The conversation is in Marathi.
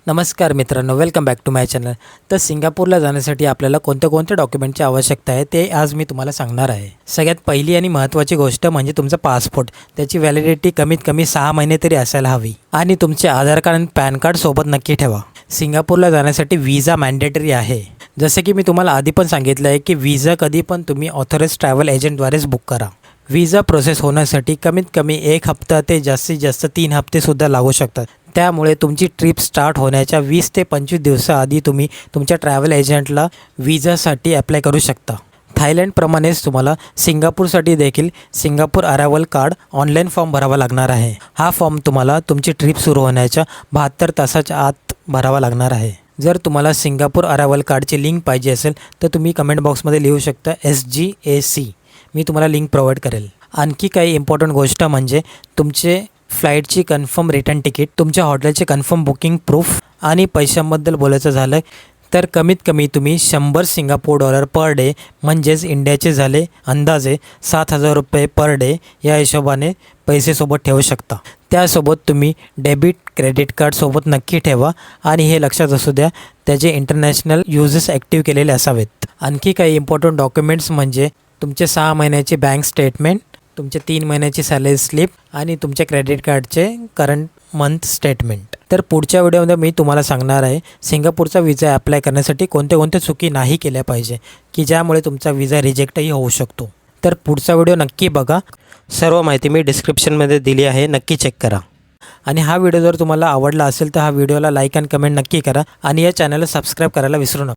नमस्कार मित्रांनो, welcome back to my channel. तर सिंगापूरला जाण्यासाठी आपल्याला कोणत्या डॉक्युमेंटची आवश्यकता आहे ते आज मी तुम्हाला सांगणार आहे। सगळ्यात पहिली आणि महत्त्वाची गोष्ट म्हणजे तुमचा पासपोर्ट। त्याची व्हॅलिडिटी कमीत कमी 6 महिने तरी असायला हवी आणि तुमचे आधार कार्ड आणि पॅन कार्ड सोबत नक्की ठेवा। सिंगापूरला जाण्यासाठी व्हिसा मॅन्डेटरी आहे। जसे की मी तुम्हाला आधी पण सांगितलं आहे की व्हिसा कधी पण तुम्ही ऑथराइज्ड ट्रॅव्हल एजंटद्वारेच बुक करा। व्हिसा प्रोसेस होण्यासाठी कमीत कमी 1 हप्ता ते जास्तीत जास्त 3 हप्तेसुद्धा लागू शकतात। त्यामुळे तुमची ट्रिप स्टार्ट होण्याच्या 20 ते 25 दिवसाआधी तुम्ही तुमच्या ट्रॅव्हल एजंटला व्हिसासाठी अप्लाय करू शकता। थायलंडप्रमाणेच तुम्हाला सिंगापूरसाठी देखील Singapore arrival card online form भरावा लागणार आहे। हा फॉर्म तुम्हाला तुमची ट्रिप सुरू होण्याच्या 72 तासाच्या आत भरावा लागणार आहे। जर तुम्हाला सिंगापूर अरायवल कार्डची लिंक पाहिजे असेल तर तुम्ही कमेंट बॉक्समध्ये लिहू शकता SGAC, मी तुम्हाला लिंक प्रोव्हाइड करेल। आणखी काही इम्पॉर्टंट गोष्ट म्हणजे तुमचे फ्लाईटची कन्फर्म रिटर्न तिकीट, तुमच्या हॉटेलचे कन्फर्म बुकिंग प्रूफ आणि पैशांबद्दल बोलायचं झालं तर कमीत कमी तुम्ही 100 सिंगापूर डॉलर पर डे म्हणजेच इंडियाचे झाले अंदाजे 7,000 रुपये पर डे या हिशोबाने पैसे सोबत ठेवू शकता। त्यासोबत तुम्ही डेबिट क्रेडिट कार्ड सोबत नक्की ठेवा आणि हे लक्षात असू द्या त्याचे इंटरनॅशनल युजेस ॲक्टिव्ह केलेले असावेत। आणखी काही इम्पॉर्टंट डॉक्युमेंट्स म्हणजे तुमचे 6 महिन्याचे बँक स्टेटमेंट, तुमचे 3 महिन्याची सॅलरी स्लिप आणि तुमच्या क्रेडिट कार्डचे करंट मंथ स्टेटमेंट। तर पुढच्या व्हिडिओमध्ये मी तुम्हाला सांगणार आहे सिंगापूरचा व्हिसा अप्लाय करण्यासाठी कोणत्या चुकी नाही केल्या पाहिजे की ज्यामुळे तुमचा व्हिसा रिजेक्टही होऊ शकतो। तर पुढचा व्हिडिओ नक्की बघा, सर्व माहिती मी डिस्क्रिप्शनमध्ये दिली आहे, नक्की चेक करा। आणि हा व्हिडिओ जर तुम्हाला आवडला असेल तर हा व्हिडिओला लाईक आणि कमेंट नक्की करा आणि या चॅनलला सबस्क्राईब करायला विसरू नका।